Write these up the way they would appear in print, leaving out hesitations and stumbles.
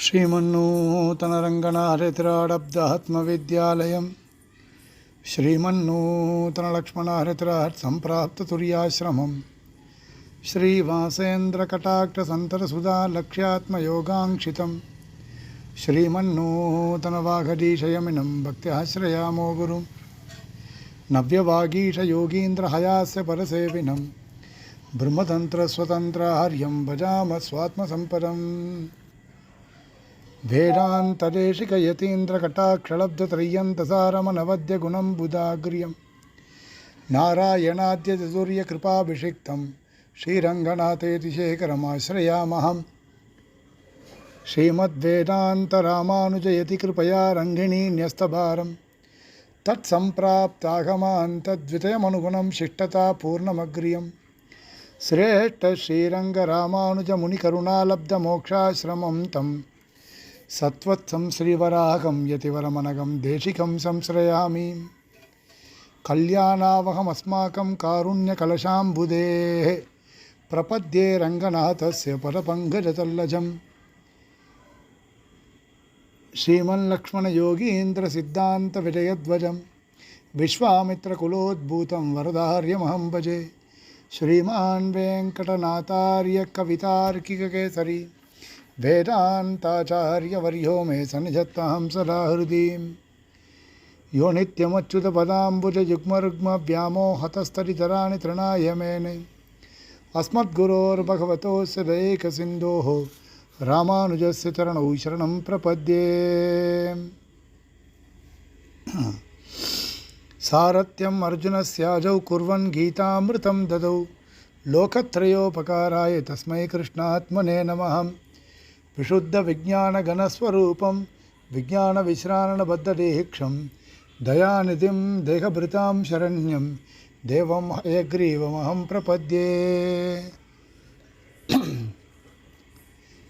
श्रीमन्नूतनरङ्गनाहरित्राडब्दात्मविद्यालयं श्रीमन्नूतनलक्ष्मणहरित्राट् श्रीवासेन्द्रकटाक्षसन्तरसुधालक्ष्यात्मयोगाङ्क्षितं श्रीमन्नूतनवाघडीशयमिनं भक्त्याश्रयामो गुरुं नव्यवागीशयोगीन्द्रहयास्य परसेविनं ब्रह्मतन्त्रस्वतन्त्रार्यं भजामः स्वात्मसम्पदम् वेदान्तदेशिकयतीन्द्रकटाक्षलब्धत्रय्यन्तसारमनवद्यगुणं बुधाग्र्यं नारायणाद्यचतुर्यकृपाभिषिक्तं श्रीरङ्गनाथेति शेखरमाश्रयामहम् श्रीमद्वेदान्तरामानुजयति कृपया रङ्गिणी न्यस्तभारं तत्सम्प्राप्तागमान् तद्वितयमनुगुणं शिष्टतापूर्णमग्र्यं श्रेष्ठश्रीरङ्गरामानुजमुनिकरुणालब्धमोक्षाश्रमं तं सत्वत्सं श्रीवराहं यतिवरमनघं देशिकं संश्रयामि कल्याणावहमस्माकं कारुण्यकलशाम्बुदेः प्रपद्ये रङ्गनाथस्य परपङ्कजतल्लजं श्रीमल्लक्ष्मणयोगीन्द्रसिद्धान्तविजयध्वजं विश्वामित्रकुलोद्भूतं वरदार्यमहं भजे श्रीमान् वेङ्कटनाथार्य कवितार्किककेसरी वेदान्ताचार्यवर्यो मे सन्निधत्तां सदा हृदि यो नित्यमच्युतपदाम्बुजयुग्मरुग्मव्यामोहतस्तरितराणि तृणाय मेने अस्मद्गुरोर्भगवतोऽस्य दयैकसिन्धोः रामानुजस्य चरणौ शरणं प्रपद्ये सारथ्यम् अर्जुनस्याजौ कुर्वन् गीतामृतं ददौ लोकत्रयोपकाराय तस्मै कृष्णात्मने नमः विशुद्धविज्ञानगणस्वरूपं विज्ञानविश्राणबद्धदेहिक्षं दयानिधिं देहभृतां शरण्यं देवं हयग्रीवमहं प्रपद्ये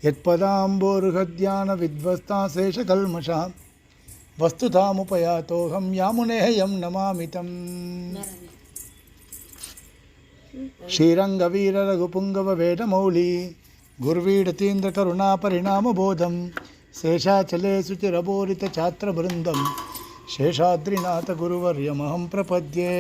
यत्पदाम्बोरुहध्यानविध्वस्ताशेषकल्मषः वस्तुतामुपयातोऽहं यामुनेयं नमामि तम् श्रीरङ्गवीररघुपुङ्गववेदमौली गुर्वीडतीन्द्रकरुणापरिणामबोधं शेषाचले शुचिरबोरितछात्रवृन्दं शेषाद्रिनाथगुरुवर्यमहं प्रपद्ये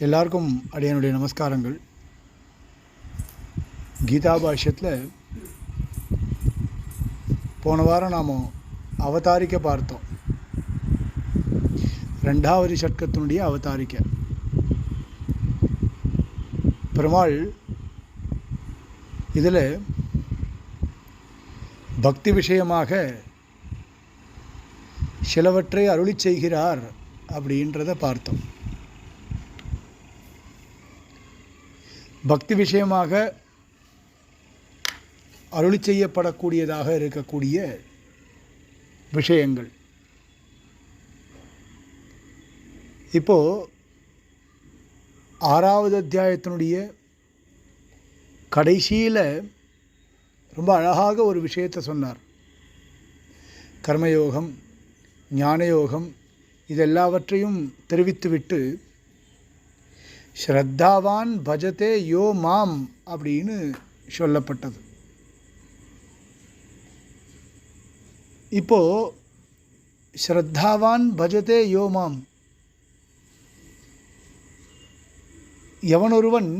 எல்லாருக்கும் அடியனுடைய நமஸ்காரங்கள். கீதாபாஷ்யத்தில் போன வாரம் நாம் அவதாரிக்க பார்த்தோம். ரெண்டாவது ஷட்கத்தினுடைய அவதாரிக்க பெருமாள் இதில் பக்தி விஷயமாக சிலவற்றை அருளி செய்கிறார் அப்படின்றத பார்த்தோம். பக்தி விஷயமாக அருளி செய்யப்படக்கூடியதாக இருக்கக்கூடிய விஷயங்கள். இப்போது 6வது அத்தியாயத்தினுடைய கடைசியில் ரொம்ப அழகாக ஒரு விஷயத்தை சொன்னார். கர்மயோகம், ஞானயோகம் இதெல்லாவற்றையும் தெரிவித்துவிட்டு ஸ்ரத்தாவான் பஜதே யோ மாம் அப்படின்னு சொல்லப்பட்டது. இப்போது ஸ்ரத்தாவான் பஜதே யோ மாம், எவனொருவன்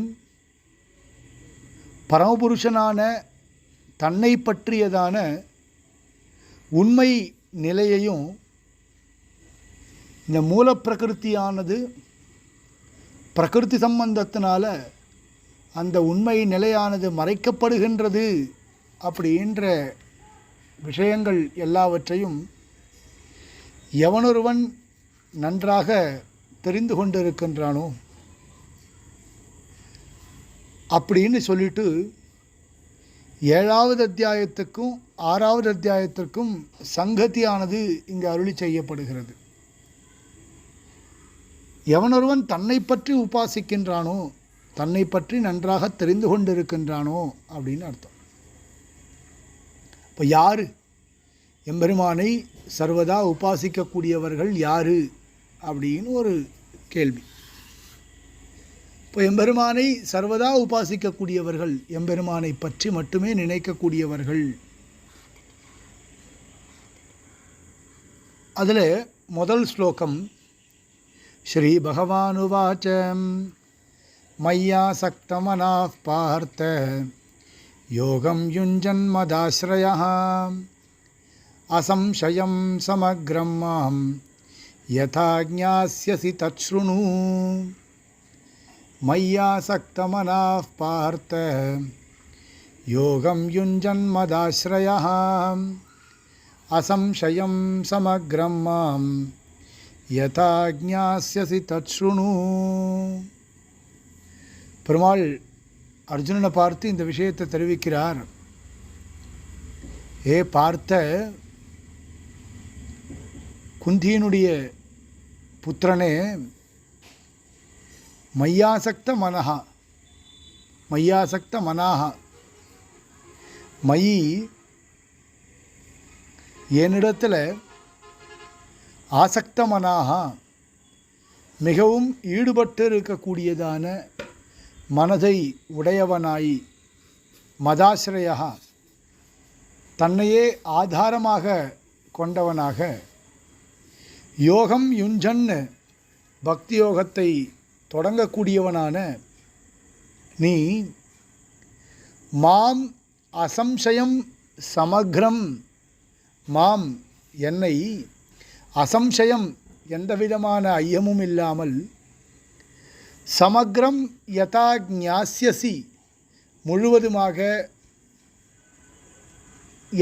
பரமபுருஷனான தன்னை பற்றியதான உண்மை நிலையையும் இந்த மூலப்பிரகிருத்தியானது பிரகிருதி சம்பந்தத்தினால அந்த உண்மை நிலையானது மறைக்கப்படுகின்றது அப்படின்ற விஷயங்கள் எல்லாவற்றையும் எவனொருவன் நன்றாக தெரிந்து கொண்டிருக்கின்றானோ அப்படின்னு சொல்லிட்டு 7வது அத்தியாயத்துக்கும் 6வது அத்தியாயத்திற்கும் சங்கதியானது இங்கு அருளி செய்யப்படுகிறது. எவனொருவன் தன்னை பற்றி உபாசிக்கின்றானோ, தன்னை பற்றி நன்றாக தெரிந்து கொண்டிருக்கின்றானோ அப்படின்னு அர்த்தம். இப்போ யார் எம்பெருமானை சர்வதா உபாசிக்கக்கூடியவர்கள் யார் அப்படின்னு ஒரு கேள்வி. இப்போ எம்பெருமானை சர்வதா உபாசிக்கக்கூடியவர்கள், எம்பெருமானை பற்றி மட்டுமே நினைக்கக்கூடியவர்கள். அதில் முதல் ஸ்லோகம் ஸ்ரீ பகவானுவாச்ச மய்யாசக்தமனாः பார்த்த யோகம் யுஞ்சன்மதாஸ்ரயः அசம்சயம் சமக்ரம் மாம் யதா ஞாஸ்யசி தச்ருணு. மய்யாசக்தமனாः பார்த்த யோகம் யுஞ்சன்மதாஸ்ரயः அசம்சயம் சமக்ரம் மாம் யதா ஞாஸ்யசி தச்ருணு. பெருமாள் அர்ஜுனனை பார்த்து இந்த விஷயத்தை தெரிவிக்கிறார். ஏ பார்த்த, குந்தியினுடைய புத்திரனே, மையாசக்த மனஹா, மையாசக்த மனாஹா, மயி என்னிடத்தில் ஆசக்த மனாஹா, மிகவும் ஈடுபட்டு இருக்கக்கூடியதான மனதை உடையவனாய், மதாஸ்ரயா, தன்னையே ஆதாரமாக கொண்டவனாக, யோகம் யுஞ்சன், பக்தி யோகத்தை தொடங்கக்கூடியவனான நீ, மாம் அசம்சயம் சமக்ரம், மாம் என்னை, அசம்சயம் எந்தவிதமான ஐயமும் இல்லாமல், சமக்ரம் யதா ஞாஸ்யசி முழுவதுமாக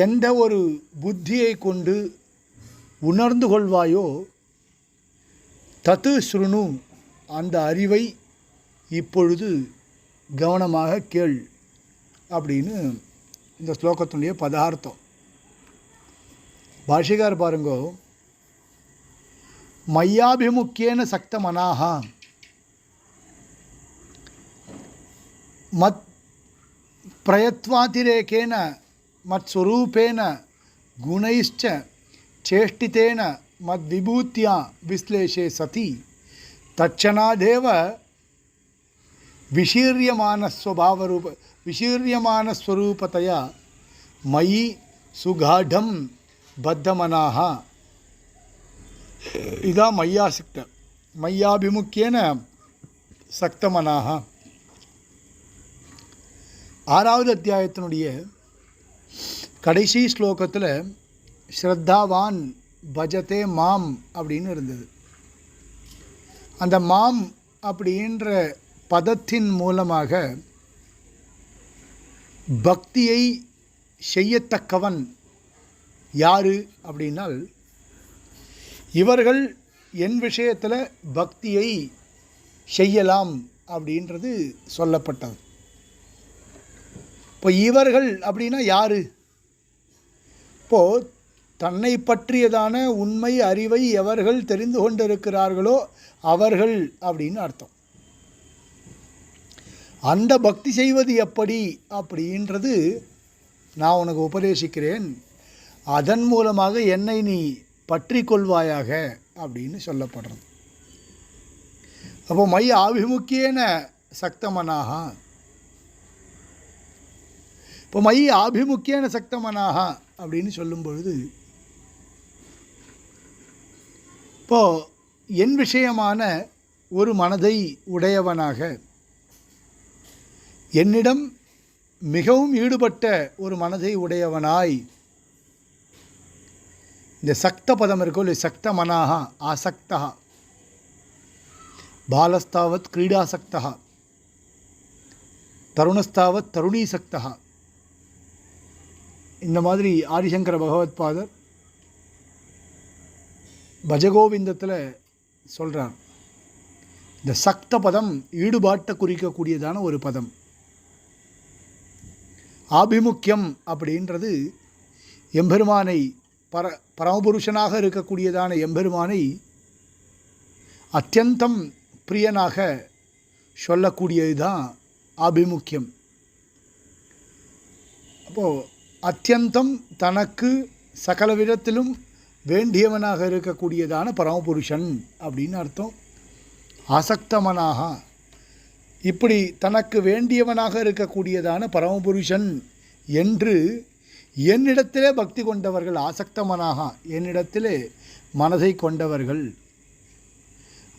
எந்த ஒரு புத்தியை கொண்டு உணர்ந்து கொள்வாயோ, தத்து ஸ்ருணு, அந்த அறிவை இப்பொழுது கவனமாக கேள் அப்படின்னு இந்த ஸ்லோகத்தினுடைய பதார்த்தம். பாஷிகார் பாருங்கோ, மய்யாபிமுக்கியேன சக்த மனாஹா மத் பிரயத்வாதிரேகேன மத்ஸ்வரூபேன குணைஷ்ச சேஷ்டிதேன மத்விபூத்யா விஸ்லேஷே சதி தட்சணாதேவ விசீர்யமானஸ்வரூபதயா மயி சுகாடம் பத்தமனாக. இதான் மையாசக்த, மையாபிமுக்கியேன சக்தமனாக. 6வது அத்தியாயத்தினுடைய கடைசி ஸ்லோகத்தில் ஸ்ரத்தாவான் பஜதே மாம் அப்படின்னு இருந்தது. அந்த மாம் அப்படின்ற பதத்தின் மூலமாக பக்தியை செய்யத்தக்கவன் யார் அப்படின்னால், இவர்கள் என் விஷயத்தில் பக்தியை செய்யலாம் அப்படின்றது சொல்லப்பட்டது. இப்போ இவர்கள் அப்படின்னா யார்? இப்போது தன்னை பற்றியதான உண்மை அறிவை எவர்கள் தெரிந்து கொண்டிருக்கிறார்களோ அவர்கள் அப்படின்னு அர்த்தம். அந்த பக்தி செய்வது எப்படி அப்படின்றது நான் உனக்கு உபதேசிக்கிறேன், அதன் மூலமாக என்னை நீ பற்றி கொள்வாயாக அப்படின்னு சொல்லப்படுறது. அப்போ மை ஆபிமுக்கியேன சக்தமனாக, இப்போ மை ஆபிமுக்கியேன சக்தமனாக அப்படின்னு சொல்லும் பொழுது, இப்போது என் விஷயமான ஒரு மனதை உடையவனாக, என்னிடம் மிகவும் ஈடுபட்ட ஒரு மனதை உடையவனாய், இந்த சக்த பதம் இருக்கோ இல்லை, சக்த மனாக ஆசக்தா, பாலஸ்தாவத் கிரீடாசக்தா, தருணஸ்தாவத் தருணீசக்தா. இந்த மாதிரி ஆதிசங்கர பகவத் பாதர் பஜகோவிந்தத்தில் சொல்கிறார். இந்த சக்த பதம் ஈடுபாட்டை குறிக்கக்கூடியதான ஒரு பதம். ஆபிமுக்கியம் அப்படின்றது எம்பெருமானை பரமபுருஷனாக இருக்கக்கூடியதான எம்பெருமானை அத்தியந்தம் பிரியனாக சொல்லக்கூடியது தான் ஆபிமுக்கியம். அப்போது அத்தியந்தம் தனக்கு சகல விதத்திலும் வேண்டியவனாக இருக்கக்கூடியதான பரமபுருஷன் அப்படின்னு அர்த்தம். ஆசக்தமனாக, இப்படி தனக்கு வேண்டியவனாக இருக்கக்கூடியதான பரமபுருஷன் என்று என்னிடத்திலே பக்தி கொண்டவர்கள், ஆசக்தமனாக என்னிடத்திலே மனதை கொண்டவர்கள்,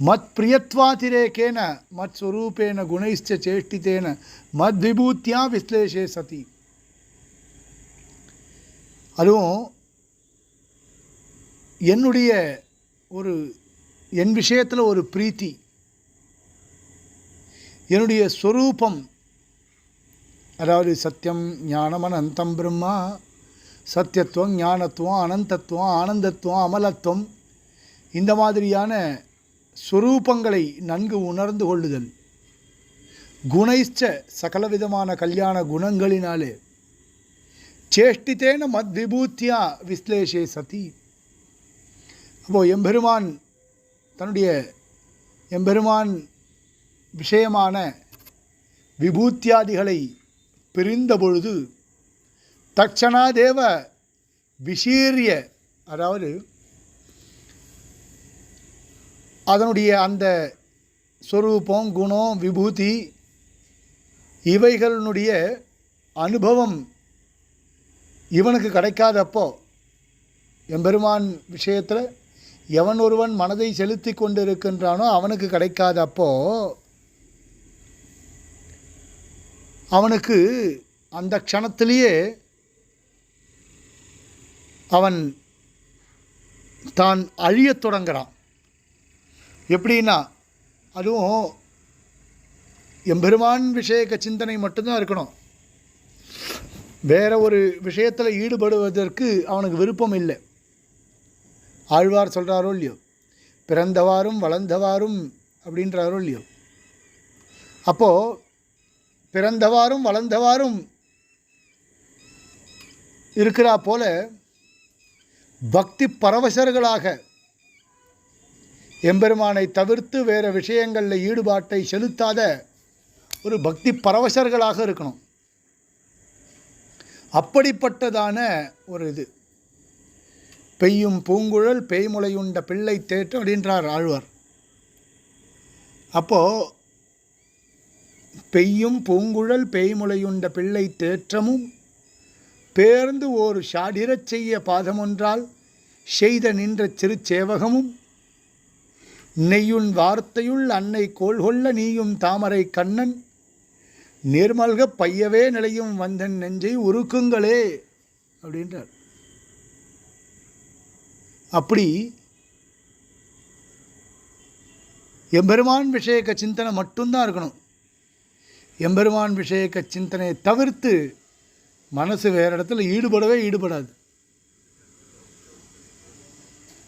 மத் பிரியத்வாதிரேகேன மத் ஸ்வரூபேன குணைஷ்ச சேஷ்டிதேன மத் விபூத்தியா விஸ்லேஷே சதி. அதுவும் என்னுடைய என் விஷயத்தில் ஒரு பிரீத்தி, என்னுடைய ஸ்வரூபம், அதாவது சத்தியம் ஞானம் அனந்தம் பிரம்மா, சத்தியத்துவம் ஞானத்துவம் அனந்தத்துவம் ஆனந்தத்துவம் அமலத்துவம், இந்த மாதிரியான ஸ்வரூபங்களை நன்கு உணர்ந்து கொள்ளுதல், குணைஷ்ச சகலவிதமான கல்யாண குணங்களினாலே, சேஷ்டித்தேன மத் விபூத்தியா விஸ்லேஷே சதி. அப்போது எம்பெருமான் விஷயமான விபூத்தியாதிகளை பிரிந்த பொழுது தட்சணாதேவ விஷீரிய, அதாவது அதனுடைய அந்த ஸ்வரூபம் குணம் விபூதி இவைகளினுடைய அனுபவம் இவனுக்கு கிடைக்காதப்போ, எம்பெருமான் விஷயத்தில் எவன் ஒருவன் மனதை செலுத்தி கொண்டு இருக்கின்றானோ அவனுக்கு கிடைக்காதப்போ அவனுக்கு அந்த க்ஷணத்திலேயே அவன் தான் அழியத் தொடங்குறான். எப்படின்னா, அதுவும் எம்பெருமான் விஷயக்க சிந்தனை மட்டும்தான் இருக்கணும். வேறு ஒரு விஷயத்தில் ஈடுபடுவதற்கு அவனுக்கு விருப்பம் இல்லை. ஆழ்வார் சொல்கிறாரோ இல்லையோ, பிறந்தவாறும் வளர்ந்தவாறும் அப்படின்றாரோ இல்லையோ. அப்போது பிறந்தவாறும் வளர்ந்தவாறும் இருக்கிறா போல பக்தி பரவசர்களாக எம்பெருமானை தவிர்த்து வேறு விஷயங்களில் ஈடுபாட்டை செலுத்தாத ஒரு பக்தி பரவசர்களாக இருக்கணும். அப்படிப்பட்டதான ஒரு இது. பெய்யும் பூங்குழல் பேய்முளையுண்ட பிள்ளை தேற்றம் அப்படின்றார் ஆழ்வார். அப்போது பெய்யும் பூங்குழல் பேய்முளையுண்ட பிள்ளை தேற்றமும் பேர்ந்து ஓர் ஷாடிரச் செய்ய பாதமொன்றால் செய்த நின்ற சிறுச்சேவகமும் நெய்யுன் வார்த்தையுள் அன்னை கோள்கொள்ள நீயும் தாமரை கண்ணன் நேர்மல்க பையவே நிலையும் வந்தன் நெஞ்சை உருக்குங்களே அப்படின்றார். அப்படி எம்பெருமான் விஷயக்க சிந்தனை மட்டும்தான் இருக்கணும். எம்பெருமான் விஷயக்க சிந்தனையை தவிர்த்து மனசு வேறு இடத்துல ஈடுபடாது.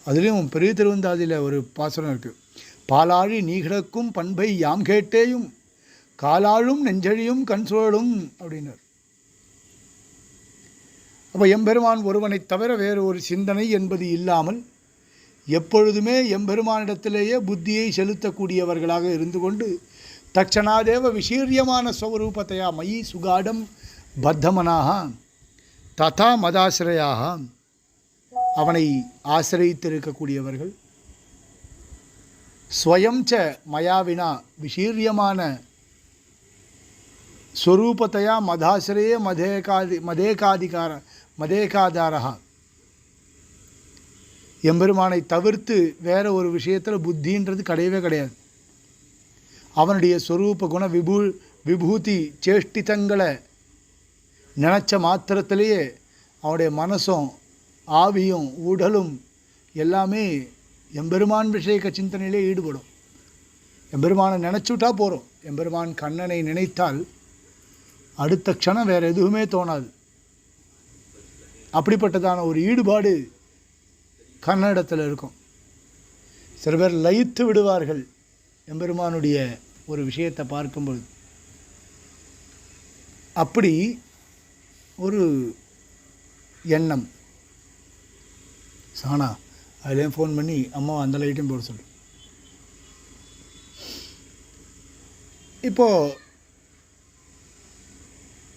அதுலேயும் பெரிய திருவந்தாதியில் ஒரு பாசுரம் இருக்குது. பாலாழி நீ கிடக்கும் பண்பை யாம் கேட்டேயும் காலாழும் நெஞ்சழியும் கண் சுழலும் அப்படின்னார். அப்போ எம்பெருமான் ஒருவனை தவிர வேறு ஒரு சிந்தனை என்பது இல்லாமல் எப்பொழுதுமே எம்பெருமானிடத்திலேயே புத்தியை செலுத்தக்கூடியவர்களாக இருந்து கொண்டு தட்சணாதேவ விஷீரியமான ஸ்வரூபத்தையா மயி சுகாடம் பத்தமனாக ததா மதாசிரயாக, அவனை ஆசிரித்திருக்கக்கூடியவர்கள். ஸ்வயம் ச மயாவினா விஷீரியமான ஸ்வரூபத்தையா மதாசிரயே மதேகாதாரா, எம்பெருமானை தவிர்த்து வேறு ஒரு விஷயத்தில் புத்தின்றது கிடையவே கிடையாது. அவனுடைய ஸ்வரூப குண விபூதி சேஷ்டிதங்களை நினச்ச மாத்திரத்திலேயே அவனுடைய மனசும் ஆவியும் உடலும் எல்லாமே எம்பெருமான் விஷயக்க சிந்தனையிலே ஈடுபடும். எம்பெருமானை நினச்சுட்டா போகிறோம். எம்பெருமான் கண்ணனை நினைத்தால் அடுத்த க்ஷணம் வேறு எதுவுமே தோணாது. அப்படிப்பட்டதான ஒரு ஈடுபாடு கண்ணனிடத்தில் இருக்கும். சில பேர் லயித்து விடுவார்கள் எம்பெருமானுடைய ஒரு விஷயத்தை பார்க்கும்பொழுது. அப்படி ஒரு எண்ணம். சாணா அதுலேயும் ஃபோன் பண்ணி அம்மா அந்த லைட்டையும் போட சொல்லு. இப்போது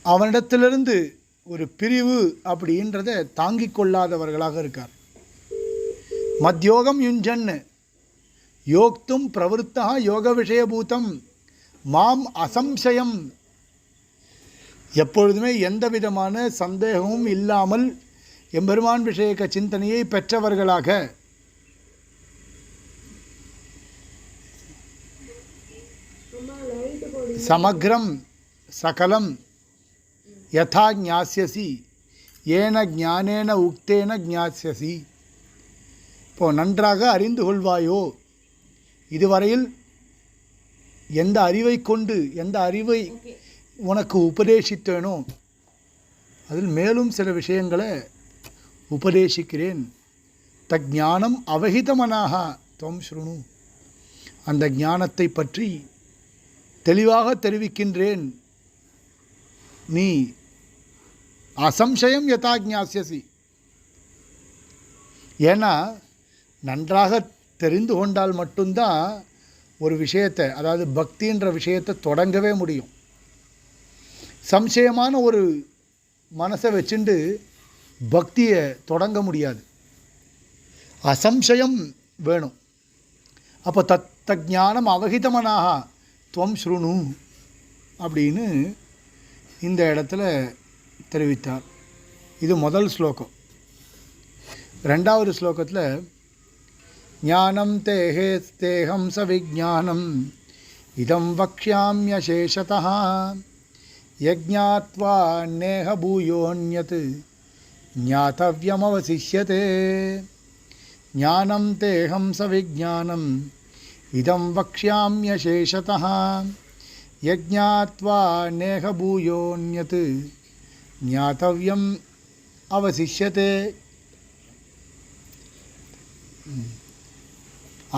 அவனிடத்திலிருந்து ஒரு பிரிவு அப்படின்றத தாங்கிக் கொள்ளாதவர்களாக இருக்கார். மத்யோகம் யுஞ்சன்னு யோக்தும் பிரவருத்தா யோக விஷயபூதம் மாம் அசம்சயம். எப்பொழுதுமே எந்த விதமான சந்தேகமும் இல்லாமல் எம்பெருமான் விஷயக்க சிந்தனையை பெற்றவர்களாக சமக்ரம் சகலம் யதா ஞாஸ்யசி ஏன ஞானேன உக்தேன ஞாஸ்யசி. இப்போது நன்றாக அறிந்து கொள்வாயோ, இதுவரையில் எந்த அறிவை கொண்டு எந்த அறிவை உனக்கு உபதேசித்தேனோ அதில் மேலும் சில விஷயங்களை உபதேசிக்கிறேன். தஜ்ஞானம் அவஹிதமனாக துவம் ஸ்ருணு. அந்த ஞானத்தை பற்றி தெளிவாக தெரிவிக்கின்றேன். நீ அசம்சயம் யதா ஞாஸ்யசி. ஏன்னா நன்றாக தெரிந்து கொண்டால் மட்டும்தான் ஒரு விஷயத்தை, அதாவது பக்தின்ற விஷயத்தை தொடங்கவே முடியும். சம்சயமான ஒரு மனசை வச்சுண்டு பக்தியை தொடங்க முடியாது. அசம்சயம் வேணும். அப்போ தஜ்ஞானம் அவஹிதமனாக துவம் ஸ்ருணு அப்படின்னு இந்த இடத்துல தெரிவித்தார். இது முதல் ஸ்லோகம். ரெண்டாவது ஸ்லோகத்தில் ஞானம் தேஹேஸ்தேகம் சவிஜானம் இதம் வக்ஷ்யாம்யசேஷதः யஜ்ஞாத்வா நேஹ பூயோன்யத் ஞாதவ்யமவசிஷ்யதே. ஞானம் தேஹம் சவிஜானம் இதம் வக்ஷ்யாம்யசேஷதः யஜ்ஞாத்வா நேஹ பூயோன்யத் ஞாதவ்யம் அவசிஷ்யதே.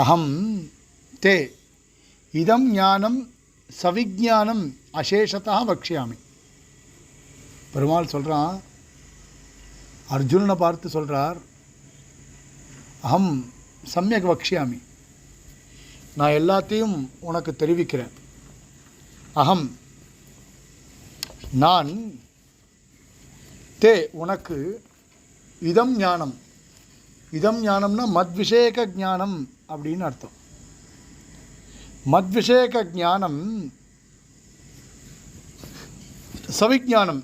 அகம் தே இதம் ஞானம் சவிஜானம் அசேஷத்தா வக்ஷ்யாமி. பெருமாள் சொல்கிறான், அர்ஜுனனை பார்த்து சொல்கிறார், அகம் சமயக் வக்ஷ்யாமி, நான் எல்லாத்தையும் உனக்கு தெரிவிக்கிறேன். அகம் நான், தே உனக்கு, இதம் ஞானம். இதம் ஞானம்னா மத்விஷேக ஞானம் அப்படின்னு அர்த்தம். மத்விஷேக ஞானம் சவிஜானம்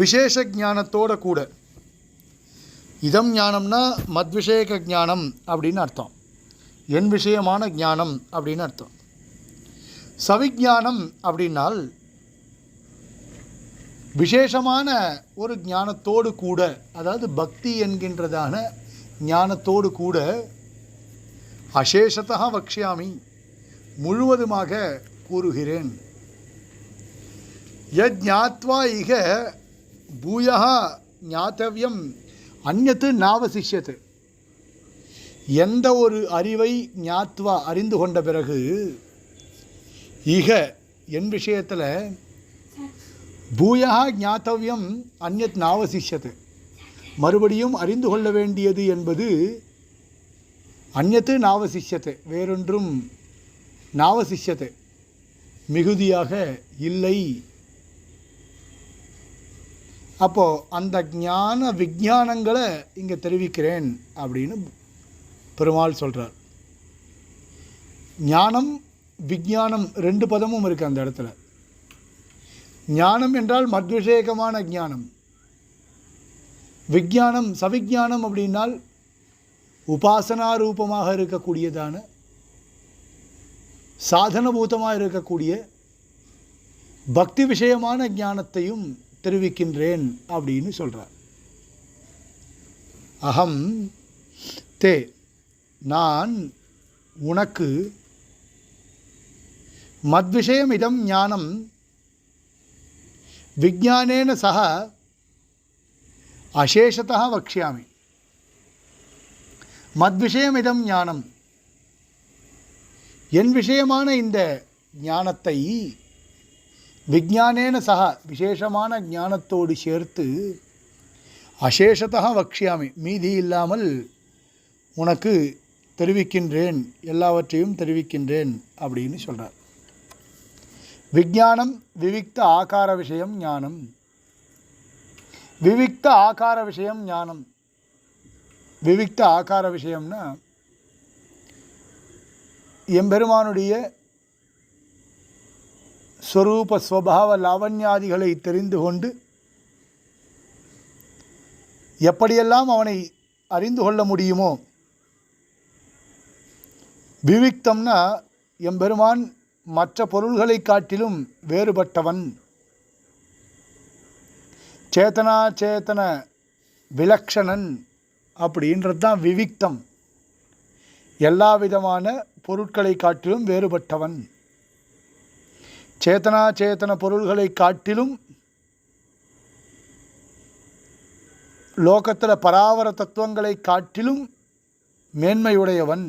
விசேஷ ஞானத்தோட கூட. இதம் ஞானம்னா மத்விஷேக ஞானம் அப்படின்னு அர்த்தம். என் விஷயமான ஞானம் அப்படின்னு அர்த்தம். சவிஜானம் அப்படின்னால் விசேஷமான ஒரு ஞானத்தோடு கூட, அதாவது பக்தி என்கின்றதான ஞானத்தோடு கூட, அசேஷத்தா வக்ஷ்யாமி முழுவதுமாக கூறுகிறேன். யஜ்ஞாத்வா இக பூயः ஞாத்தவ்யம் அந்யத் நாவசிஷ்யத். எந்த ஒரு அறிவை ஞாத்வா அறிந்து கொண்ட பிறகு, இக என் விஷயத்தில், பூயா ஞாத்தவ்யம் அந்யத் நாவசிஷ்யத் மறுபடியும் அறிந்து கொள்ள வேண்டியது என்பது, அந்யத்து நாவசிஷ்யத் வேறொன்றும், நாவசிஷ்யத் மிகுதியாக இல்லை. அப்போது அந்த ஞான விஞ்ஞானங்களை இங்கே தெரிவிக்கிறேன் அப்படின்னு பெருமாள் சொல்கிறார். ஞானம் விஞ்ஞானம் ரெண்டு பதமும் இருக்குது அந்த இடத்துல. ஞானம் என்றால் மத்விஷேகமான ஞானம். விஞ்ஞானம் சவிஜானம் அப்படின்னால் உபாசனா ரூபமாக இருக்கக்கூடியதான, சாதனபூதமாக இருக்கக்கூடிய பக்தி விஷயமான ஞானத்தையும் தெரிவிக்கின்றேன் அப்படின்னு சொல்கிறார். அகம் தே நான் உனக்கு, மத்விஷயம் இதம் ஞானம் விஞ்ஞானேன சக அசேஷத்தா வக்ஷ்யாமி. மத்விஷயம் இதம் ஞானம், என் விஷயமான இந்த ஞானத்தை விஞ்ஞானேன சக விசேஷமான ஞானத்தோடு சேர்த்து அசேஷத்தா வக்ஷ்யாமி மீதி இல்லாமல் உனக்கு தெரிவிக்கின்றேன், எல்லாவற்றையும் தெரிவிக்கின்றேன் அப்படின்னு சொல்கிறார். விஞ்ஞானம் விவிக்த ஆகார விஷயம் ஞானம். விவிக்த ஆகார விஷயம் ஞானம். விவிக்த ஆகார விஷயம்னா எம்பெருமானுடைய ஸ்வரூப ஸ்வபாவ லாவண்யாதிகளை தெரிந்து கொண்டு எப்படியெல்லாம் அவனை அறிந்து கொள்ள முடியுமோ. விவிக்தம்னா எம்பெருமான் மற்ற பொருள்களை காட்டிலும் வேறுபட்டவன், சேத்தனா சேத்தன விலக்ஷணன் அப்படின்றது தான் விவிக்தம். எல்லா விதமான பொருட்களை காட்டிலும் வேறுபட்டவன், சேத்தனா சேத்தன பொருள்களை காட்டிலும் லோகத்தில் பராவர தத்துவங்களை காட்டிலும் மேன்மையுடையவன்,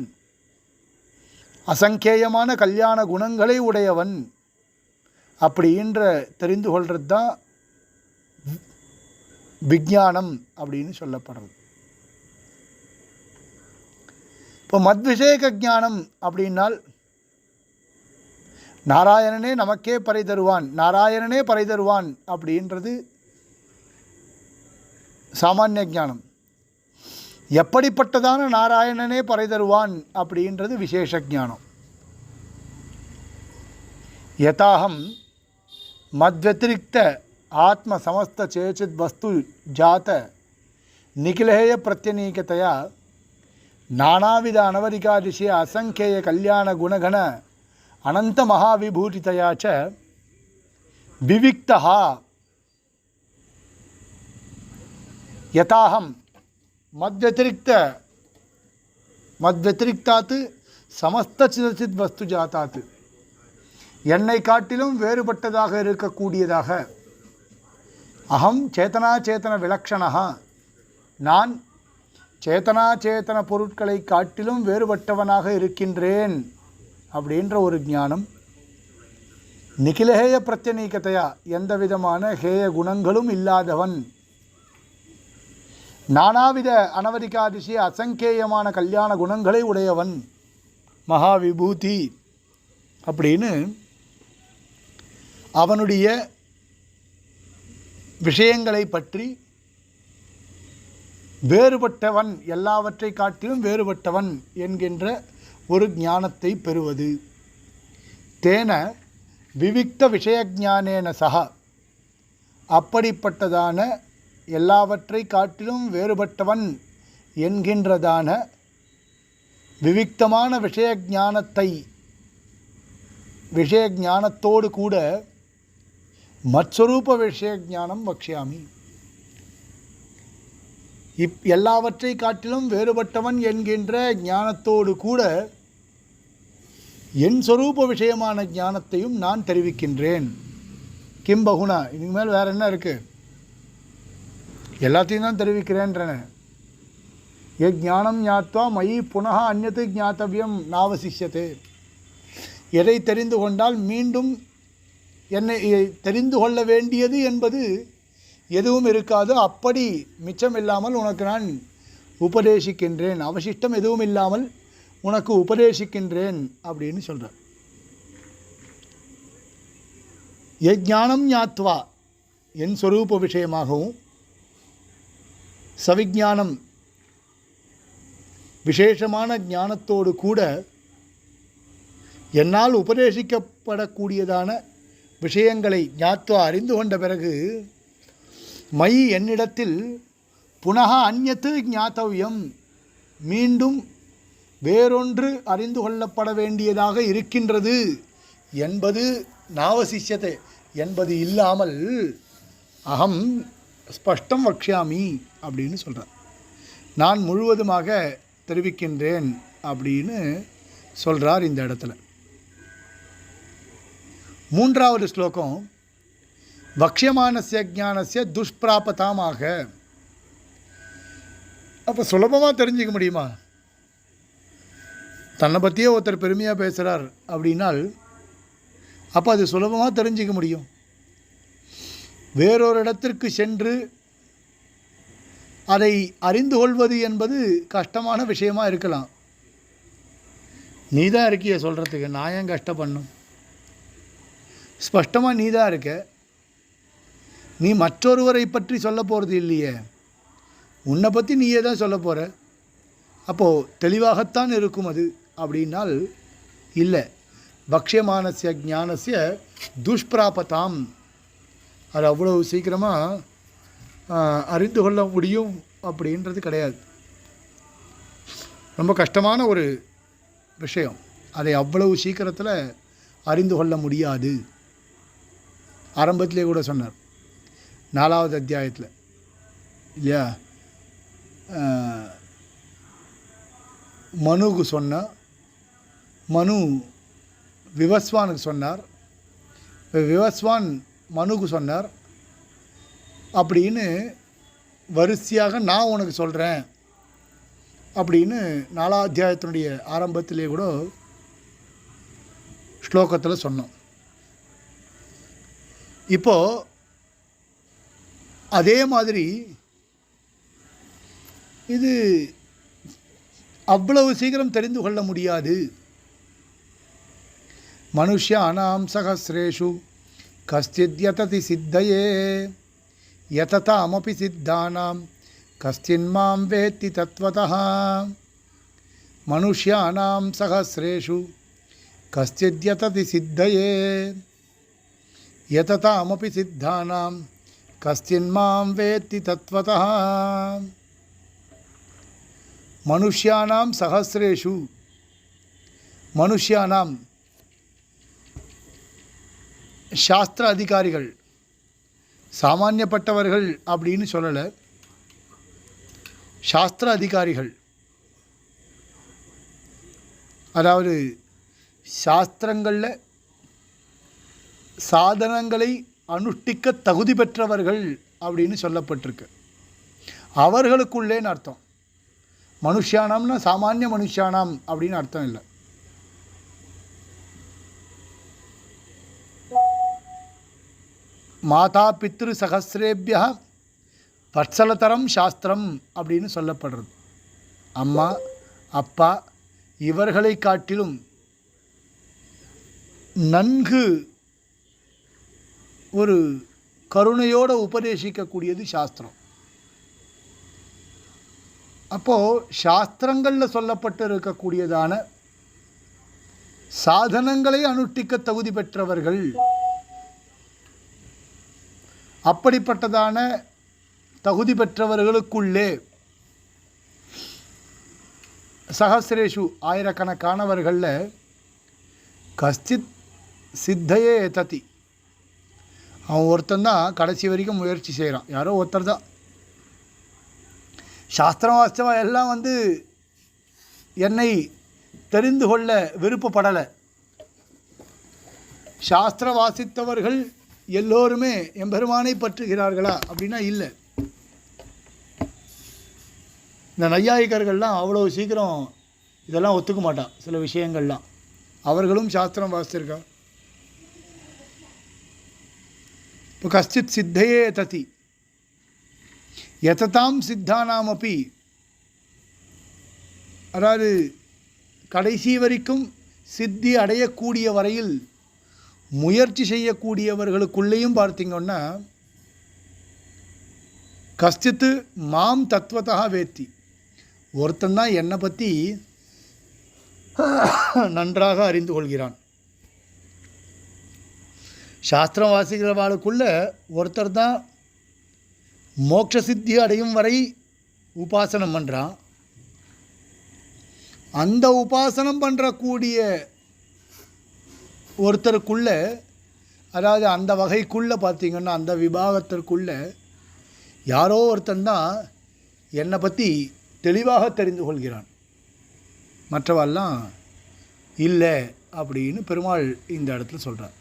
அசங்கேயமான கல்யாண குணங்களை உடையவன் அப்படின்ற தெரிந்து கொள்வது தான் விஞ்ஞானம் அப்படின்னு சொல்லப்படுறது. இப்போ மத்விஷேக ஞானம் அப்படின்னால் நாராயணனே நமக்கே பறை தருவான், நாராயணனே பறை தருவான் அப்படின்றது சாமானிய ஞானம். எப்படிப்பட்டதான நாராயணனே பறை தருவான் அப்படின்றது விசேஷ ஞானம். யதாஹம் மத்வத்திரிக்த ஆத்ம சமஸ்த சேச்சித் வஸ்து ஜாத நிகிலேய பிரத்யநீகதையா நானாவித அனவரிகாதிஷய அசங்கேய கல்யாண குணகண அனந்த மகாவிபூதிதயா ச விவிக்தஹா யதாஹம் மத்வத்திரிக்தாத்து சமஸ்த சிதச்சித் வஸ்து ஜாத்தாத்து என்னை காட்டிலும் வேறுபட்டதாக இருக்கக்கூடியதாக அகம் சேத்தனா சேத்தன விலக்ஷணா நான் சேத்தனா சேத்தன பொருட்களை காட்டிலும் வேறுபட்டவனாக இருக்கின்றேன் அப்படின்ற ஒரு ஞானம். நிகிலஹேய பிரத்யநீகதையா எந்த விதமான ஹேய குணங்களும் இல்லாதவன், நானாவித அனவரிகாதிஷய அசங்கேயமான கல்யாண குணங்களை உடையவன், மகாவிபூதி அப்படின்னு அவனுடைய விஷயங்களை பற்றி வேறுபட்டவன், எல்லாவற்றை காட்டிலும் வேறுபட்டவன் என்கின்ற ஒரு ஞானத்தை பெறுவது. தேன விவிக்த விஷயஞானேன சக அப்படிப்பட்டதான எல்லாவற்றை காட்டிலும் வேறுபட்டவன் என்கின்றதான விவிக்தமான விஷயஞானத்தோடு கூட மத்ஸ்வரூப விஷயஞானம் வக்ஷ்யாமி. எல்லாவற்றை காட்டிலும் வேறுபட்டவன் என்கின்ற ஞானத்தோடு கூட என் சொரூப விஷயமான ஞானத்தையும் நான் தெரிவிக்கின்றேன். கிம் பகுனா, இதுக்கு மேல் வேறு என்ன இருக்குது? எல்லாத்தையும் தான் தெரிவிக்கிறேன்றன. ஞானம் ஞாத்வா மயி புனः அந்நத்து ஞாத்தவியம் நாவசிஷ்யத்தே. எதை தெரிந்து கொண்டால் மீண்டும் என்னை தெரிந்து கொள்ள வேண்டியது என்பது எதுவும் இருக்காது. அப்படி மிச்சம் இல்லாமல் உனக்கு நான் உபதேசிக்கின்றேன், அவசிஷ்டம் எதுவும் இல்லாமல் உனக்கு உபதேசிக்கின்றேன் அப்படின்னு சொல்கிறார். ஞானம் ஞாத்வா என் சொரூப விஷயமாகவும், சவிஞானம் விசேஷமான ஞானத்தோடு கூட என்னால் உபதேசிக்கப்படக்கூடியதான விஷயங்களை ஞாத்வா அறிந்து கொண்ட பிறகு மயி என்னிடத்தில் புனः அந்நத்து ஞாத்தவ்யம் மீண்டும் வேறொன்று அறிந்து கொள்ளப்பட வேண்டியதாக இருக்கின்றது என்பது நாவசிஷ்யத்தை என்பது இல்லாமல் அகம் ஸ்பஷ்டம் வக்ஷ்யாமி அப்படின்னு சொல்கிறார். நான் முழுவதுமாக தெரிவிக்கின்றேன் அப்படின்னு சொல்கிறார் இந்த இடத்துல. மூன்றாவது ஸ்லோகம் வக்ஷ்யமானஸ்ய ஞானஸ்ய துஷ்பிராபதாமாக. அப்போ சுலபமாக தெரிஞ்சிக்க முடியுமா? தன்னை பற்றியே ஒருத்தர் பெருமையாக பேசுகிறார் அப்படின்னால் அப்போ அது சுலபமாக தெரிஞ்சிக்க முடியும். வேறொரு இடத்திற்கு சென்று அதை அறிந்து கொள்வது என்பது கஷ்டமான விஷயமாக இருக்கலாம். நீ தான் இருக்கிய சொல்கிறதுக்கு, நான் ஏன் கஷ்டப்படணும்? ஸ்பஷ்டமாக நீ தான் இருக்க. நீ மற்றொருவரை பற்றி சொல்ல போகிறது இல்லையே, உன்னை பற்றி நீயே தான் சொல்ல போகிற. அப்போது தெளிவாகத்தான் இருக்கும் அது அப்படின்னால் இல்லை. பக்ஷ்யமானஸ்ய ஞானஸ்ய துஷ்பிராபதாம், அது அவ்வளவு சீக்கிரமாக அறிந்து கொள்ள முடியும் அப்படின்றது கிடையாது. ரொம்ப கஷ்டமான ஒரு விஷயம். அதை அவ்வளவு சீக்கிரத்தில் அறிந்து கொள்ள முடியாது. ஆரம்பத்திலே கூட சொன்னார் 4வது அத்தியாயத்தில் இல்லையா, மனுவுக்கு சொன்னார், மனு விவஸ்வானுக்கு சொன்னார், விவஸ்வான் மனுவுக்கு சொன்னார் அப்படின்னு வரிசையாக நான் உனக்கு சொல்கிறேன் அப்படின்னு 4வது அத்தியாயத்தினுடைய ஆரம்பத்திலே கூட ஸ்லோகத்தில் சொன்னோம். இப்போது அதே மாதிரி இது அவ்வளவு சீக்கிரம் தெரிந்து கொள்ள முடியாது. மனுஷ்யானாம் சஹஸ்ரேஷு கஸ்சித் யததி சித்தயே யததாமபி சித்தானாம் கஸ்சின் மாம் வேத்தி தத்வதः. மனுஷ்யானாம் சஹஸ்ரேஷு கஸ்சித் யததி சித்தயே யததாமபி சித்தானாம் கஸ்சின் மாம் வேத்தி தத்வதः. மனுஷ்யானாம் சஹஸ்ரேஷு, மனுஷ்யானாம் சாஸ்திர அதிகாரிகள், சாமானியப்பட்டவர்கள் அப்படின்னு சொல்லலை, சாஸ்திர அதிகாரிகள். அதாவது சாஸ்திரங்களில் சாதனங்களை அனுஷ்டிக்க தகுதி பெற்றவர்கள் அப்படின்னு சொல்லப்பட்டிருக்கு. அவர்களுக்குள்ளேன்னு அர்த்தம். மனுஷானாம்னா சாமானிய மனுஷானாம் அப்படின்னு அர்த்தம் இல்லை. மாதா பித்ரு சகசிரேபியா வத்சலதரம் சாஸ்திரம் அப்படின்னு சொல்லப்படுறது. அம்மா அப்பா இவர்களை காட்டிலும் நன்கு ஒரு கருணையோடு உபதேசிக்கக்கூடியது சாஸ்திரம். அப்போது சாஸ்திரங்களில் சொல்லப்பட்டு இருக்கக்கூடியதான சாதனங்களை அனுஷ்டிக்க தகுதி பெற்றவர்கள், அப்படிப்பட்டதான தகுதி பெற்றவர்களுக்குள்ளே சஹஸ்ரேஷு ஆயிரக்கணக்கானவர்களில் கஸ்தித் சித்தையே ததி, அவன் ஒருத்தன் தான் கடைசி வரைக்கும் முயற்சி செய்கிறான். யாரோ ஒருத்தர் தான். சாஸ்திரம் வாஸ்தவா எல்லாம் என்னை தெரிந்து கொள்ள விருப்பப்படலை. சாஸ்திர வாசித்தவர்கள் எல்லோருமே எம்பெருமானை பற்றுகிறார்களா அப்படின்னா இல்லை. இந்த நையாயிகர்கள்லாம் அவ்வளோ சீக்கிரம் இதெல்லாம் ஒத்துக்க மாட்டான். சில விஷயங்கள்லாம் அவர்களும் சாஸ்திரம் வாசித்திருக்கா. இப்போ கஷ்டித் சித்தையே ததி யததாம் சித்தானாம் அப்பி, அதாவது கடைசி வரைக்கும் சித்தி அடையக்கூடிய வரையில் முயற்சி செய்யக்கூடியவர்களுக்குள்ளேயும் பார்த்திங்கன்னா கஷ்டித்து மாம் தத்துவத்தா வேத்தி, ஒருத்தந்தான் என்னை பற்றி நன்றாக அறிந்து கொள்கிறான். சாஸ்திரம் வாசிக்கிறவாளுக்குள்ள ஒருத்தர் தான் மோட்ச சித்தி அடையும் வரை உபாசனம் பண்ணுறான். அந்த உபாசனம் பண்ணுறக்கூடிய ஒருத்தருக்குள்ள, அதாவது அந்த வகைக்குள்ளே பார்த்திங்கன்னா அந்த விபாகத்திற்குள்ளே யாரோ ஒருத்தன் தான் என்னை பற்றி தெளிவாக தெரிந்து கொள்கிறான், மற்றவெல்லாம் இல்லை அப்படின்னு பெருமாள் இந்த இடத்துல சொல்கிறார்.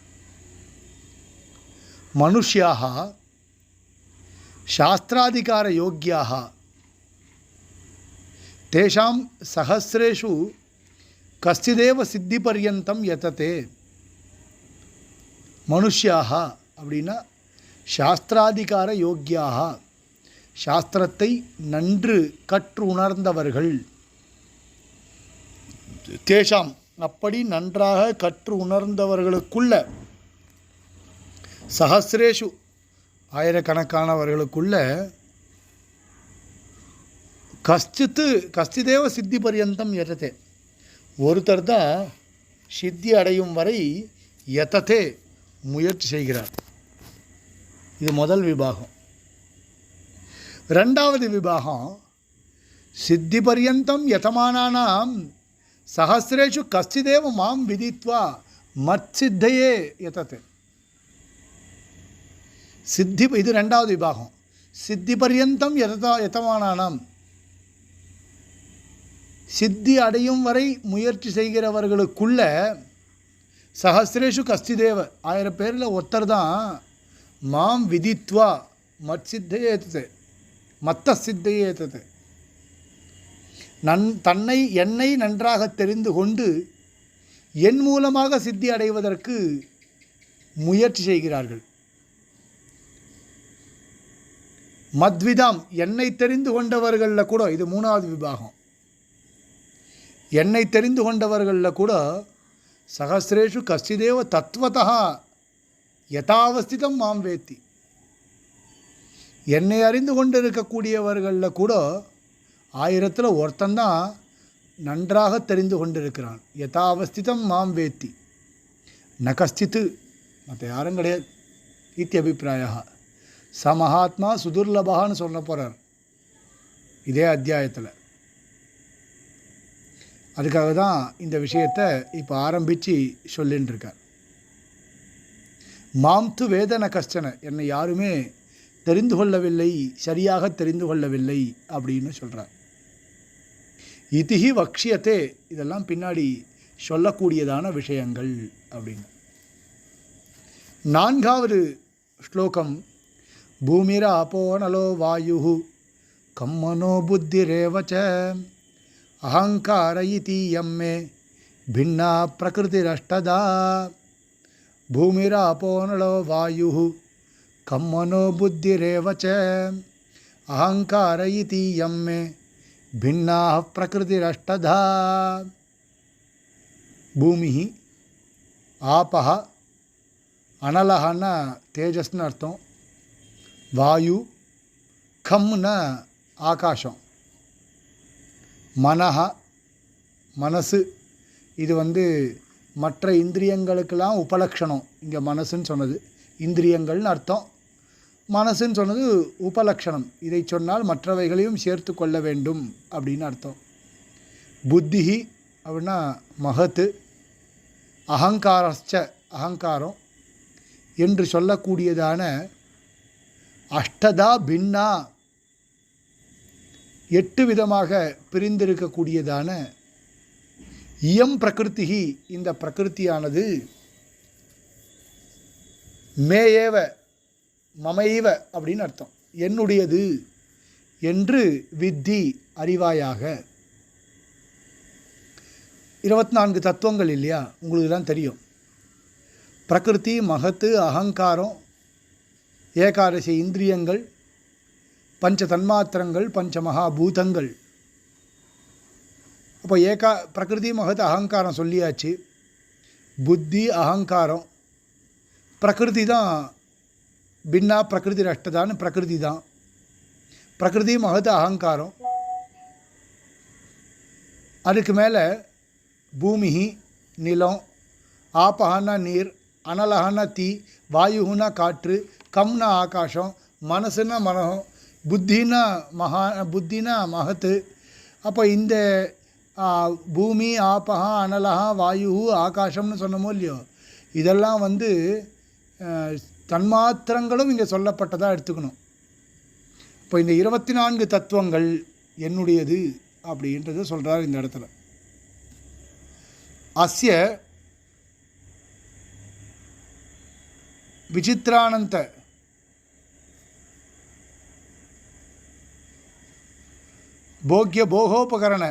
மனுஷ்யாக சாஸ்திராதிகார யோக்கியாக தேஷாம் சஹஸ்ரேஷு கஸ்திதேவ சித்தி பர்யந்தம் யததே. மனுஷ்யாக அப்படின்னா சாஸ்திராதிகார யோக்கியாக, சாஸ்திரத்தை நன்று கற்று உணர்ந்தவர்கள். தேஷாம் அப்படி நன்றாக கற்று உணர்ந்தவர்களுக்குள்ள சஹஸ்ரேஷு ஆயிரக்கணக்கானவர்களுக்குள்ள கஸ்திதேவ சித்தி பரியந்தம் யததே, ஒருத்தர் தான் சித்தி அடையும் வரை யததே முயற்சி செய்கிறார். இது முதல் விபாகம். ரெண்டாவது விபாகம், சித்தி பரியந்தம் யதமானானாம் சஹசிரேஷு கஸ்திதேவ மாம் விதித்வா மத்சித்தையே யததே. சித்தி, இது ரெண்டாவது விபாகம். சித்தி பரியந்தம் யதமானானாம், சித்தி அடையும் வரை முயற்சி செய்கிறவர்களுக்குள்ள சஹசிரேஷு கஸ்திதேவ 1000 பேரில் ஒருத்தர் தான் மாம் விதித்வா மத்சித்தையே யததே மத்த சித்தையே யததே, என்னை நன்றாக தெரிந்து கொண்டு என் மூலமாக சித்தி அடைவதற்கு முயற்சி செய்கிறார்கள். மத்விதாம், என்னை தெரிந்து கொண்டவர்களில் கூட, இது மூணாவது விபாகம், என்னை தெரிந்து கொண்டவர்களில் கூட சஹசிரேஷு கஸ்திதேவ தத்வதா யதாவஸ்திதம் மாம் வேத்தி, என்னை அறிந்து கொண்டு இருக்கக்கூடியவர்களில் கூட 1000 ஒருத்தந்தான் நன்றாக தெரிந்து கொண்டிருக்கிறான். யதாவஸ்திதம் மாம் வேத்தி ந கஸ்தித்து, மற்ற யாரும் கிடையாது. இத்தி அபிப்பிராயா. ச மகாத்மா சுதுர்லபான்னு சொல்ல போகிறார் இதே அத்தியாயத்தில். அதுக்காக தான் இந்த விஷயத்தை இப்போ ஆரம்பித்து சொல்லின்னு இருக்கார். மாம்து வேதன கஷ்டன, என்னை யாருமே தெரிந்து கொள்ளவில்லை, சரியாக தெரிந்து கொள்ளவில்லை அப்படின்னு சொல்கிறார். இதிஹி வக்ஷியத்தே, இதெல்லாம் பின்னாடி சொல்லக்கூடியதான விஷயங்கள் அப்படின்னு. நான்காவது ஸ்லோகம், பூமிர அபோனலோ வாயு கம்மனோ புத்திரேவச்ச அஹங்கார இதி யம்மே பின்னா பிரகிருதிரஷ்டதா. பூமிர அபோனலோ வாயு கம்மனோ புத்திரேவச்ச அஹங்கார இதி யம்மே பின்னா பிரகிருதிரஷ்டதா. பூமி, ஆபஹ, அனலஹன்னா தேஜஸ்னு அர்த்தம், வாயு, கம்னா ஆகாசம், மனஹ மனசு, இது மற்ற இந்திரியங்களுக்கெல்லாம் உபலக்ஷணம். இங்கே மனசுன்னு சொன்னது இந்திரியங்கள்னு அர்த்தம், மனசுன்னு சொன்னது உபலக்ஷணம். இதை சொன்னால் மற்றவைகளையும் சேர்த்து கொள்ள வேண்டும் அப்படின்னு அர்த்தம். புத்திஹி அப்படின்னா மகத்து, அகங்காரச்ச அகங்காரம் என்று சொல்லக்கூடியதான அஷ்டதா பின்னா 8 விதமாக பிரிந்திருக்கக்கூடியதான இயம் பிரகிருதி, இந்த பிரகிருத்தியானது மேயேவ மமைவ அப்படின்னு அர்த்தம், என்னுடையது என்று வித்தி அறிவாயாக. 24 தத்துவங்கள் இல்லையா, உங்களுக்கு தான் தெரியும். பிரகிருதி, மகத்து, அகங்காரம், ஏகாதசி இந்திரியங்கள், பஞ்ச தன்மாத்திரங்கள், பஞ்ச மகாபூதங்கள். அப்போ பிரகிருதி, மகத்து, அகங்காரம் சொல்லியாச்சு. புத்தி, அகங்காரம், பிரகிருதி தான் பின்னா பிரகிருதி ரஷ்டதான்னு பிரகிருதி தான். பிரகிருதி, மகத்து, அகங்காரம். அதுக்கு மேலே பூமி நிலம், ஆபஹானா நீர், அனலஹானா தீ, வாயுனா காற்று, கம்னா ஆகாசம், மனசுனா மனம், புத்தினா மகத்து. அப்போ இந்த பூமி, ஆபஹா, அனலஹா, வாயு, ஆகாசம்னு சொன்னமோ இல்லையோ, இதெல்லாம் தன்மாத்திரங்களும் இங்கே சொல்லப்பட்டதாக எடுத்துக்கணும். இப்போ இந்த 24 தத்துவங்கள் என்னுடையது அப்படின்றத சொல்கிறார் இந்த இடத்துல. அஸ்ய விசித்ரானந்த போக்ய போகோபகரண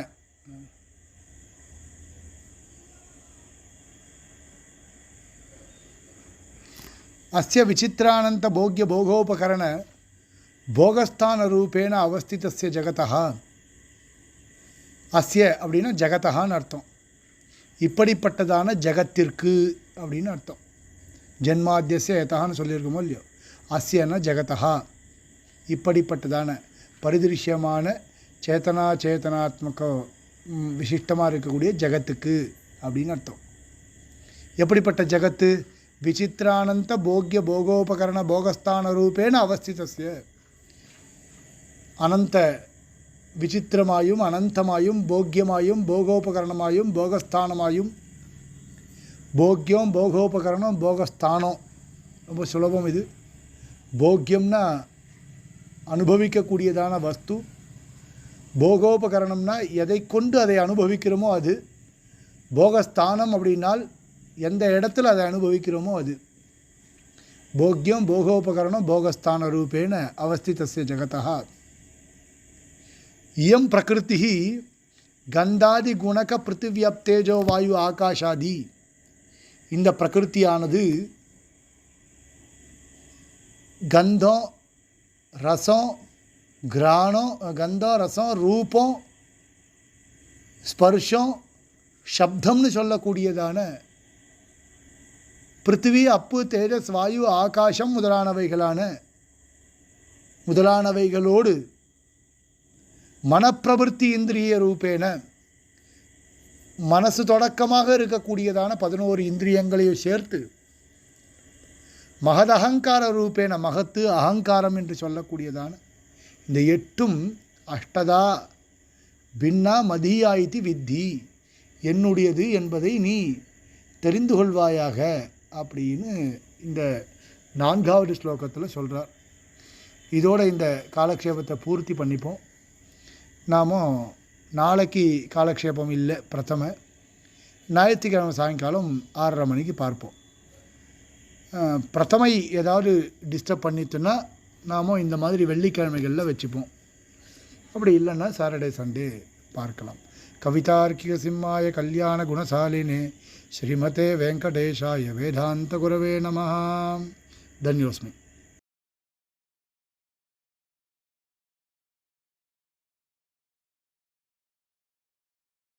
அஸ்ய விசித்ரானந்த போக்ய போகோபகரண போகஸ்தான ரூபேண அவஸ்திதஸ்ய ஜகதா. அஸ்ய அப்படின்னா ஜகதான்னு அர்த்தம், இப்படிப்பட்டதான ஜகத்திற்கு அப்படின்னு அர்த்தம். ஜென்மாத்தியஸ்ய யதான்னு சொல்லியிருக்கோமோ இல்லையோ, அஸ்யன ஜெகதா, இப்படிப்பட்டதான பரிதிருஷ்யமான சேத்தனாத்மக விசிஷ்டமாக இருக்கக்கூடிய ஜகத்துக்கு அப்படின்னு அர்த்தம். எப்படிப்பட்ட ஜகத்து? விசித்திரானந்த போக்ய போகோபகரண போகஸ்தான ரூபேன அவஸ்திதஸ்ய, அனந்த விசித்திரமாயும் அனந்தமாயும் போக்கியமாயும் போகோபகரணமாயும் போகஸ்தானமாயும், போக்கியம் போகோபகரணம் போகஸ்தானம் ரொம்ப சுலபம். இது போக்கியம்னா அனுபவிக்கக்கூடியதான வஸ்து, போகோபகரணம்னா எதை கொண்டு அதை அனுபவிக்கிறோமோ அது, போகஸ்தானம் அப்படின்னால் எந்த இடத்துல அதை அனுபவிக்கிறோமோ அது. போக்கியம் போகோபகரணம் போகஸ்தான ரூபேன அவஸ்திதஸ்ய ஜகதா. இயம் பிரகிருதி கந்தாதி குணக பிருத்திவியப்தேஜோ வாயு ஆகாஷாதி, இந்த பிரகிருத்தியானது கந்தம் ரசம் கிராணம், கந்தம் ரசம் ரூபம் ஸ்பர்ஷம் சப்தம்னு சொல்லக்கூடியதான பிருத்திவி அப்பு தேஜஸ் வாயு ஆகாசம் முதலானவைகளோடு மனப்பிரவருத்தி இந்திரிய ரூபேன, மனசு தொடக்கமாக இருக்கக்கூடியதான 11 இந்திரியங்களையும் சேர்த்து மகதகங்கார ரூபேன, மகத்து அகங்காரம் என்று சொல்லக்கூடியதான இந்த 8ம் அஷ்டதா பின்னா மதியாயித்தி வித்தி, என்னுடையது என்பதை நீ தெரிந்து கொள்வாயாக அப்படின்னு இந்த 4வது ஸ்லோகத்தில் சொல்கிறார். இதோட இந்த காலக்ஷேபத்தை பூர்த்தி பண்ணிப்போம். நாம் நாளைக்கு காலக்ஷேபம் இல்லை, பிரதம ஞாயிற்றுக்கிழமை சாயங்காலம் 6:30 மணிக்கு பார்ப்போம். பிரதமை ஏதாவது டிஸ்டர்ப் பண்ணிட்டுன்னா நாம் இந்த மாதிரி வெள்ளிக்கிழமைகளில் வச்சுப்போம். அப்படி இல்லைன்னா சாட்டர்டே சண்டே பார்க்கலாம். கவிதார்க்கிக சிம்மாய கல்யாண குணசாலினே ஸ்ரீமதே வெங்கடேஷாய வேதாந்த குரவே நமஹ. தன்யோஸ்மி.